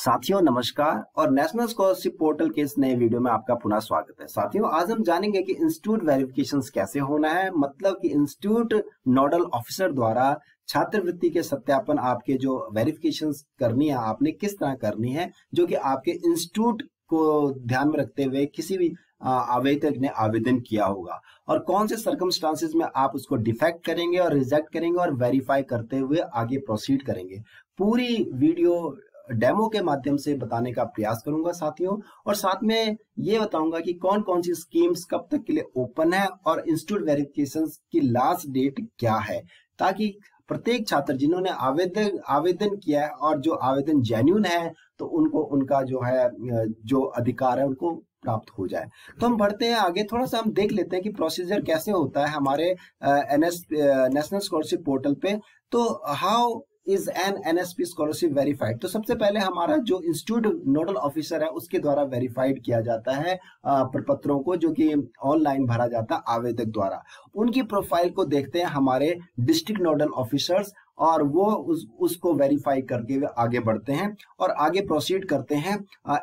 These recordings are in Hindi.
साथियों नमस्कार और नेशनल स्कॉलरशिप पोर्टल के इस नए वीडियो में आपका पुनः स्वागत है। साथियों आज हम जानेंगे कि इंस्टीट्यूट वेरिफिकेशंस कैसे होना है, मतलब कि इंस्टीट्यूट नोडल ऑफिसर द्वारा छात्रवृत्ति के सत्यापन आपके जो वेरिफिकेशंस करनी है आपने किस तरह करनी है, जो कि आपके इंस्टीट्यूट को ध्यान में रखते हुए किसी भी आवेदक ने आवेदन किया होगा और कौन से सर्कमस्टांसेस में आप उसको डिफेक्ट करेंगे और रिजेक्ट करेंगे और वेरीफाई करते हुए आगे प्रोसीड करेंगे। पूरी वीडियो डेमो के माध्यम से बताने का प्रयास करूंगा साथियों, और साथ में ये बताऊंगा कि कौन कौन सी स्कीम्स कब तक के लिए ओपन है और इंस्टीट्यूट वेरिफिकेशन की लास्ट डेट क्या है, ताकि प्रत्येक छात्र जिन्होंने आवेदन किया है और जो आवेदन जेन्युइन है तो उनको उनका जो है जो अधिकार है उनको प्राप्त हो जाए। तो हम बढ़ते हैं आगे, थोड़ा सा हम देख लेते हैं कि प्रोसीजर कैसे होता है हमारे नेशनल स्कॉलरशिप पोर्टल पे। तो how is an NSP scholarship verified. तो सबसे पहले हमारा जो इंस्टीट्यूट नोडल ऑफिसर है उसके द्वारा वेरीफाइड किया जाता है प्रपत्रों को, जो कि ऑनलाइन भरा जाता है आवेदक द्वारा। उनकी प्रोफाइल को देखते हैं हमारे डिस्ट्रिक्ट नोडल ऑफिसर्स और वो उसको वेरीफाई करके वे आगे बढ़ते हैं और आगे प्रोसीड करते हैं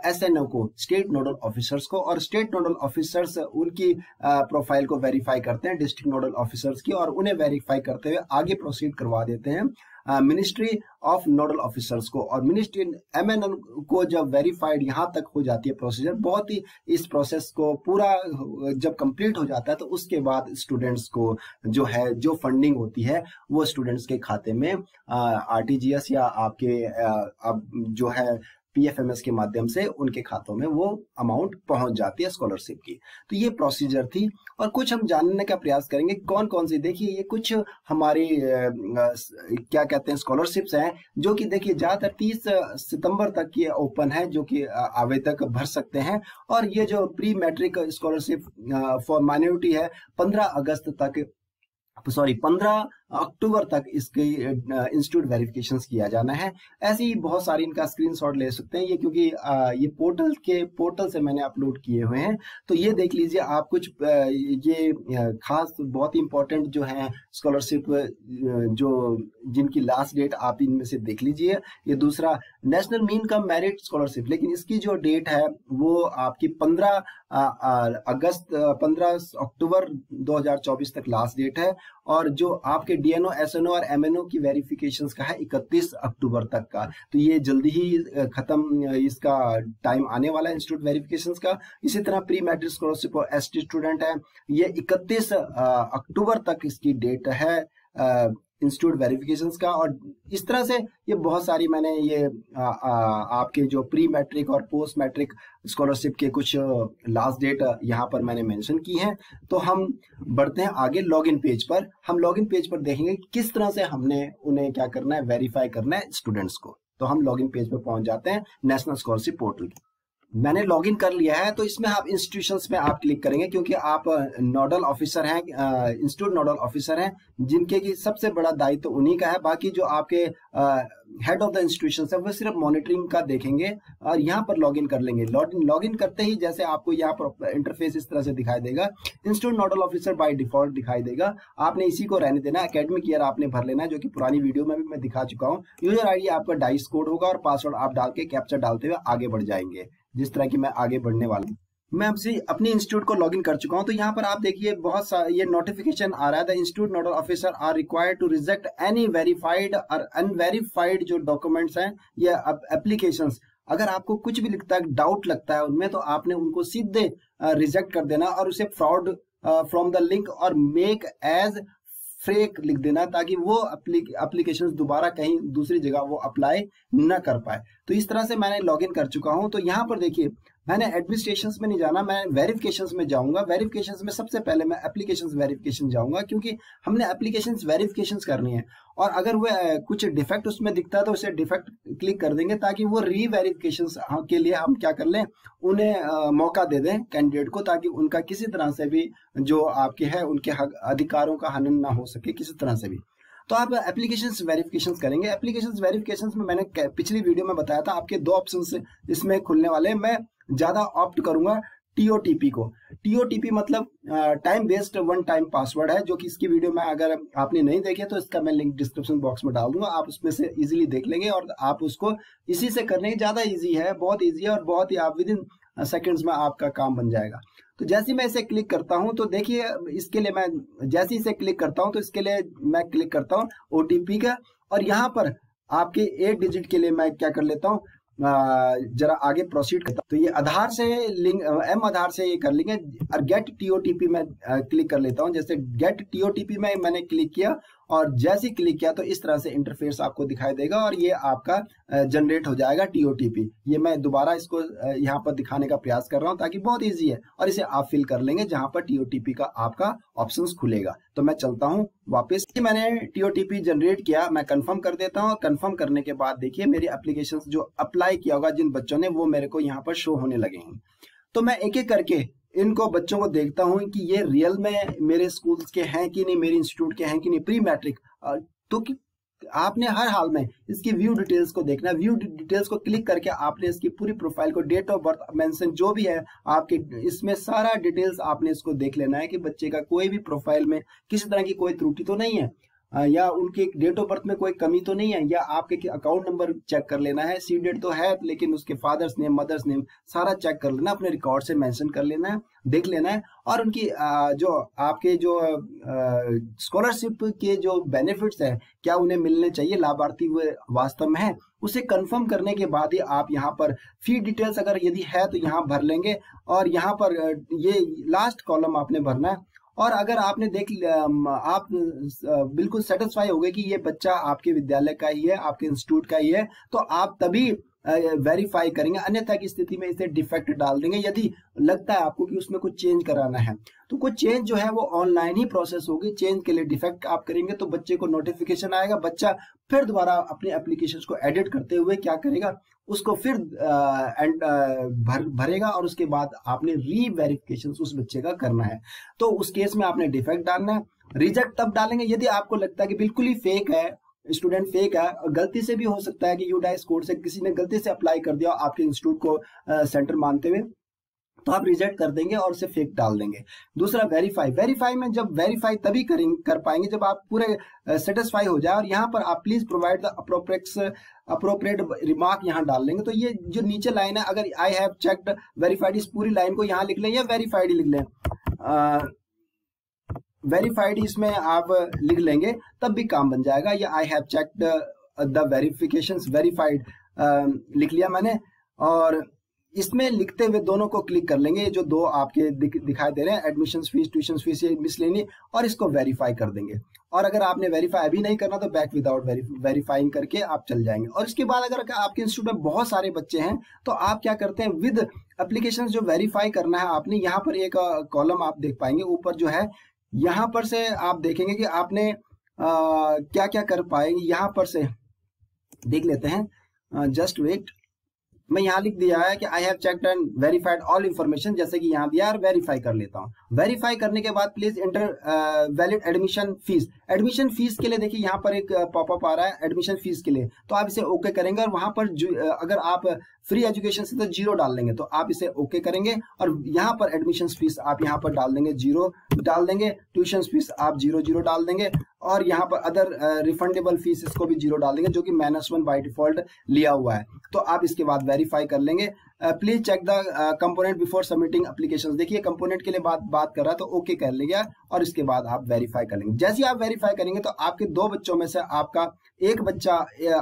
एसएनओ को, स्टेट नोडल ऑफिसर्स को, और स्टेट नोडल ऑफिसर्स उनकी प्रोफाइल को वेरीफाई करते हैं डिस्ट्रिक्ट नोडल ऑफिसर्स की, और उन्हें वेरीफाई करते हुए आगे प्रोसीड करवा देते हैं मिनिस्ट्री ऑफ नोडल ऑफिसर्स को। और मिनिस्ट्री एमएनएन को जब वेरीफाइड यहाँ तक हो जाती है प्रोसीजर, बहुत ही इस प्रोसेस को पूरा जब कंप्लीट हो जाता है तो उसके बाद स्टूडेंट्स को जो है जो फंडिंग होती है वो स्टूडेंट्स के खाते में आरटीजीएस या आपके अब जो है पीएफएमएस के माध्यम से उनके खातों में वो अमाउंट पहुंच जाती है स्कॉलरशिप की। तो ये प्रोसीजर थी और कुछ हम जानने का प्रयास करेंगे कौन कौन सी। देखिए ये कुछ हमारी क्या कहते हैं स्कॉलरशिप्स हैं जो कि देखिए ज्यादातर 30 सितंबर तक की ओपन है, जो कि आवेदक भर सकते हैं। और ये जो pre matric scholarship for minority है 15 अक्टूबर तक इसके इंस्टीट्यूट वेरिफिकेशंस किया जाना है। ऐसे ही बहुत सारी इनका स्क्रीनशॉट ले सकते हैं ये, क्योंकि ये पोर्टल से मैंने अपलोड किए हुए हैं। तो ये देख लीजिए आप कुछ ये खास बहुत ही इंपॉर्टेंट जो है स्कॉलरशिप जो जिनकी लास्ट डेट आप इनमें से देख लीजिए। ये दूसरा national mean cum merit scholarship, लेकिन इसकी जो डेट है वो आपकी 15 अक्टूबर 2024 तक लास्ट डेट है, और जो आपके डीएनओ, एसएनओ और एमएनओ की वेरिफिकेशंस का है 31 अक्टूबर तक का। तो ये जल्दी ही खत्म इसका टाइम आने वाला है इंस्टीट्यूट वेरिफिकेशंस का। इसी तरह प्री मैट्रिक स्कॉलरशिप और एसटी स्टूडेंट है, ये 31 अक्टूबर तक इसकी डेट है इंस्टीट्यूट वेरिफिकेशंस का। और इस तरह से ये बहुत सारी मैंने ये आपके जो प्री मैट्रिक और पोस्ट मैट्रिक स्कॉलरशिप के कुछ लास्ट डेट यहाँ पर मैंने मेंशन की हैं। तो हम बढ़ते हैं आगे लॉगिन पेज पर। हम लॉगिन पेज पर देखेंगे किस तरह से हमने उन्हें क्या करना है, वेरीफाई करना है स्टूडेंट्स को। तो हम लॉगिन पेज पर पहुंच जाते हैं नेशनल स्कॉलरशिप पोर्टल। मैंने लॉगिन कर लिया है, तो इसमें आप इंस्टीट्यूशंस में आप क्लिक करेंगे, क्योंकि आप नोडल ऑफिसर हैं, इंस्टीट्यूट नोडल ऑफिसर हैं, जिनके की सबसे बड़ा दायित्व तो उन्हीं का है। बाकी जो आपके हेड ऑफ द इंस्टीट्यूशंस है वो सिर्फ मॉनिटरिंग का देखेंगे और यहाँ पर लॉगिन कर लेंगे। लॉगिन करते ही जैसे आपको यहाँ पर इंटरफेस इस तरह से दिखाई देगा, institute nodal officer by default दिखाई देगा। आपने इसी को रहने देना, एकेडमिक ईयर आपने भर लेना है, जो कि पुरानी वीडियो में भी मैं दिखा चुका हूँ। यूजर आईडी आपका डाइस कोड होगा और पासवर्ड आप डाल के कैप्चा डालते हुए आगे बढ़ जाएंगे, जिस तरह की मैं आगे बढ़ने वाला हूँ। मैं आपसे अपनी इंस्टीट्यूट को लॉगिन कर चुका हूं। तो यहाँ पर आप देखिए बहुत सा ये नोटिफिकेशन आ रहा है, the institute nodal officer are required to reject any verified और अनवेरीफाइड जो डॉक्यूमेंट्स हैं या एप्लीकेशंस। अगर आपको कुछ भी लिखता है, डाउट लगता है उनमें, तो आपने उनको सीधे रिजेक्ट कर देना और उसे फ्रॉड फ्रॉम द लिंक और मेक एज फेक लिख देना, ताकि वो एप्लीकेशन दोबारा कहीं दूसरी जगह वो अप्लाई न कर पाए। तो इस तरह से मैंने लॉगिन कर चुका हूं। तो यहाँ पर देखिए मैंने एडमिनिस्ट्रेशंस में नहीं जाना, मैं वेरिफिकेशंस में जाऊंगा। वेरिफिकेशंस में सबसे पहले मैं एप्लीकेशंस वेरिफिकेशन जाऊंगा, क्योंकि हमने एप्लीकेशंस वेरिफिकेशंस करनी है। और अगर वो कुछ डिफेक्ट उसमें दिखता है तो उसे डिफेक्ट क्लिक कर देंगे, ताकि वो रीवेरिफिकेशंस के लिए हम क्या कर लें, उन्हें मौका दे दें कैंडिडेट को, ताकि उनका किसी तरह से भी जो आपके है उनके अधिकारों का हनन ना हो सके किसी तरह से भी। तो आप एप्लीकेशंस वेरिफिकेशंस करेंगे। एप्लीकेशंस वेरिफिकेशंस में मैंने पिछली वीडियो में बताया था आपके दो ऑप्शंस इसमें खुलने वाले हैं। मैं ज्यादा ऑप्ट करूंगा टीओटीपी को। TOTP मतलब time based one time password है, जो कि इसकी वीडियो में अगर आपने नहीं देखे तो इसका मैं लिंक डिस्क्रिप्शन बॉक्स में डाल दूंगा, आप उसमें से इजीली देख लेंगे और आप उसको इसी से करने ज़्यादा इजी है, बहुत इजी है और बहुत ही आप विद इन सेकेंड्स में आपका काम बन जाएगा। तो जैसे मैं इसे क्लिक करता हूं तो देखिए इसके लिए मैं जैसे इसे क्लिक करता हूं तो इसके लिए मैं क्लिक करता हूं OTP का, और यहाँ पर आपके 8 डिजिट के लिए मैं क्या कर लेता हूं, जरा आगे प्रोसीड करता हूं। तो ये आधार से लिंक M आधार से ये कर लेंगे और गेट TOTP में क्लिक कर लेता हूं। जैसे गेट TOTP में मैंने क्लिक किया और जैसे ही क्लिक किया तो इस तरह से इंटरफेस आपको दिखाई देगा और ये आपका जनरेट हो जाएगा TOTP। ये मैं दोबारा इसको यहाँ पर दिखाने का प्रयास कर रहा हूँ ताकि बहुत इजी है, और इसे आप फिल कर लेंगे जहां पर TOTP का आपका ऑप्शंस खुलेगा। तो मैं चलता हूँ वापस, मैंने TOTP जनरेट किया, मैं कंफर्म कर देता हूँ। कंफर्म करने के बाद देखिए मेरी एप्लीकेशन जो अप्लाई किया होगा जिन बच्चों ने, वो मेरे को यहाँ पर शो होने लगे हैं। तो मैं एक एक करके इनको बच्चों को देखता हूं कि ये रियल में मेरे स्कूल के हैं कि नहीं, मेरे इंस्टीट्यूट के हैं कि नहीं, प्री मैट्रिक। तो आपने हर हाल में इसकी व्यू डिटेल्स को देखना है। व्यू डिटेल्स को क्लिक करके आपने इसकी पूरी प्रोफाइल को, डेट ऑफ बर्थ मेंशन जो भी है आपके, इसमें सारा डिटेल्स आपने इसको देख लेना है कि बच्चे का कोई भी प्रोफाइल में किसी तरह की कोई त्रुटि तो नहीं है, या उनके डेट ऑफ बर्थ में कोई कमी तो नहीं है, या आपके अकाउंट नंबर चेक कर लेना है। सी डेट तो है लेकिन उसके फादर्स नेम, मदर्स नेम सारा चेक कर लेना, अपने रिकॉर्ड से मेंशन कर लेना है, देख लेना है। और उनकी जो आपके जो स्कॉलरशिप के जो बेनिफिट्स हैं क्या उन्हें मिलने चाहिए, लाभार्थी वो वास्तव में है, उसे कंफर्म करने के बाद ही आप यहाँ पर फी डिटेल्स अगर यदि है तो यहाँ भर लेंगे। और यहाँ पर ये लास्ट कॉलम आपने भरना है। और अगर आपने आप बिल्कुल सेटिस्फाई हो गए कि ये बच्चा आपके विद्यालय का ही है, आपके इंस्टीट्यूट का ही है, तो आप तभी वेरीफाई करेंगे, अन्यथा की स्थिति में इसे डिफेक्ट डाल देंगे। यदि लगता है आपको कि उसमें कुछ चेंज कराना है तो कुछ चेंज जो है वो ऑनलाइन ही प्रोसेस होगी। चेंज के लिए डिफेक्ट आप करेंगे तो बच्चे को नोटिफिकेशन आएगा, बच्चा फिर दोबारा अपने एप्लीकेशन को एडिट करते हुए क्या करेगा, उसको फिर भरेगा और उसके बाद आपने री-वेरिफिकेशन उस बच्चे का करना है। तो उस केस में आपने डिफेक्ट डालना है। रिजेक्ट तब डालेंगे यदि आपको लगता है कि बिल्कुल ही फेक है, स्टूडेंट फेक है, और गलती से भी हो सकता है कि यूडाइस कोड से किसी ने गलती से अप्लाई कर दिया आपके इंस्टीट्यूट को सेंटर मानते हुए, तो आप रिजेक्ट कर देंगे और उसे फेक डाल देंगे। दूसरा वेरीफाई। वेरीफाई में जब वेरीफाई तभी कर पाएंगे जब आप पूरे सेटिस्फाई हो जाए, और यहाँ पर आप please provide the appropriate remark यहाँ डाल लेंगे। तो ये जो नीचे लाइन है, अगर आई हैव चेक्ड वेरीफाइड, इस पूरी लाइन को यहाँ लिख लें या वेरीफाइड लिख लें, वेरीफाइड इसमें आप लिख लेंगे तब भी काम बन जाएगा। या I have checked the verifications verified लिख लिया मैंने, और इसमें लिखते हुए दोनों को क्लिक कर लेंगे। जो दो आपके दिखाई दे रहे हैं, एडमिशन फीस, ट्यूशन फीस, ये मिसलेनी, और इसको वेरीफाई कर देंगे। और अगर आपने वेरीफाई अभी नहीं करना तो बैक विदाउट वेरीफाइंग करके आप चल जाएंगे। और इसके बाद अगर आपके इंस्टीट्यूट में बहुत सारे बच्चे हैं तो आप क्या करते हैं, विद एप्लीकेशन जो वेरीफाई करना है आपने, यहाँ पर एक कॉलम आप देख पाएंगे ऊपर जो है, यहाँ पर से आप देखेंगे कि आपने क्या क्या कर पाएंगे। यहाँ पर से देख लेते हैं, जस्ट वेट, मैं यहाँ लिख दिया है कि I have checked and verified all information, जैसे कि यहाँ दिया, और वेरीफाई कर लेता हूँ। वेरीफाई करने के बाद please enter valid admission fees. Admission fees के लिए देखिए यहाँ पर एक पॉपअप आ रहा है एडमिशन फीस के लिए, तो आप इसे ओके करेंगे। और वहां पर अगर आप फ्री एजुकेशन से तो 0 डाल देंगे, तो आप इसे ओके करेंगे। और यहाँ पर एडमिशन फीस आप यहाँ पर डाल देंगे, 0 डाल देंगे। ट्यूशन फीस आप 0 डाल देंगे। और यहाँ पर अदर रिफंडेबल फीस, इसको भी 0 डाल देंगे, जो कि -1 बाय डिफॉल्ट लिया हुआ है। तो आप इसके बाद वेरीफाई कर लेंगे। Please check the component before submitting application. देखिए कंपोनेंट के लिए बात कर रहा है, तो ओके कर लेंगे और इसके बाद आप वेरीफाई कर लेंगे। जैसे आप वेरीफाई करेंगे तो आपके 2 बच्चों में से आपका एक बच्चा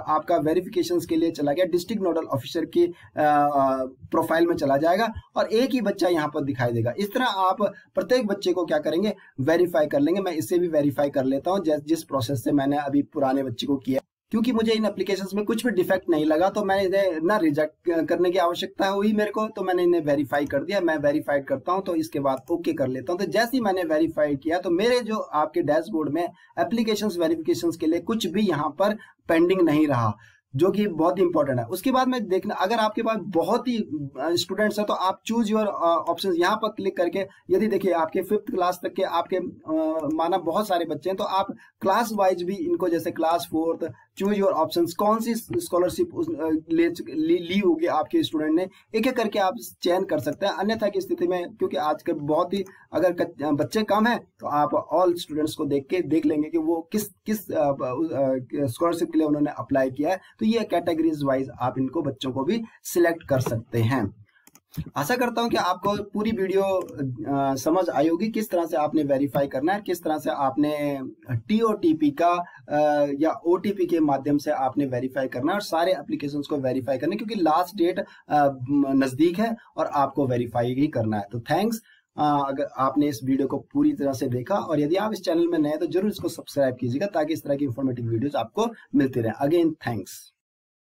आपका वेरिफिकेशन के लिए चला गया, डिस्ट्रिक्ट नोडल ऑफिसर की प्रोफाइल में चला जाएगा, और एक ही बच्चा यहाँ पर दिखाई देगा। इस तरह आप प्रत्येक बच्चे को क्या करेंगे, वेरीफाई कर लेंगे। मैं इसे भी वेरीफाई कर लेता हूँ जिस प्रोसेस से मैंने अभी पुराने बच्चे को किया। क्योंकि मुझे इन एप्लीकेशंस में कुछ भी डिफेक्ट नहीं लगा, तो मैंने इन्हें ना रिजेक्ट करने की आवश्यकता हुई मेरे को, तो मैंने इन्हें वेरीफाई कर दिया। मैं वेरीफाइड करता हूं तो इसके बाद ओके कर लेता हूं। तो जैसे ही मैंने वेरीफाइड किया तो मेरे जो आपके डैशबोर्ड में एप्लीकेशंस वेरिफिकेशंस के लिए कुछ भी यहाँ पर पेंडिंग नहीं रहा। जो कि बहुत ही इंपॉर्टेंट है। उसके बाद में देखना, अगर आपके पास बहुत ही स्टूडेंट्स हैं तो आप चूज योर ऑप्शंस यहाँ पर क्लिक करके, यदि देखिए आपके 5th क्लास तक के आपके माना बहुत सारे बच्चे हैं, तो आप क्लास वाइज भी इनको, जैसे class 4th, choose your options, कौन सी स्कॉलरशिप ली होगी आपके स्टूडेंट ने, एक एक करके आप चयन कर सकते हैं। अन्यथा की स्थिति में, क्योंकि आजकल बहुत ही अगर बच्चे कम है, तो आप ऑल स्टूडेंट्स को देख लेंगे कि वो किस किस स्कॉलरशिप के लिए उन्होंने अप्लाई किया है, तो ये कैटेगरीज वाइज आप इनको बच्चों को भी सिलेक्ट कर सकते हैं। आशा करता हूं कि आपको पूरी वीडियो समझ आई होगी, किस तरह से आपने वेरीफाई करना है, किस तरह से आपने टीओटीपी का या ओटीपी के माध्यम से आपने वेरीफाई करना है, और सारे एप्लीकेशंस को वेरीफाई करना है, क्योंकि लास्ट डेट नजदीक है और आपको वेरीफाई ही करना है। तो थैंक्स अगर आपने इस वीडियो को पूरी तरह से देखा, और यदि आप इस चैनल में नए हैं तो जरूर इसको सब्सक्राइब कीजिएगा, ताकि इस तरह की इंफॉर्मेटिव वीडियोस आपको मिलती रहे। Again thanks.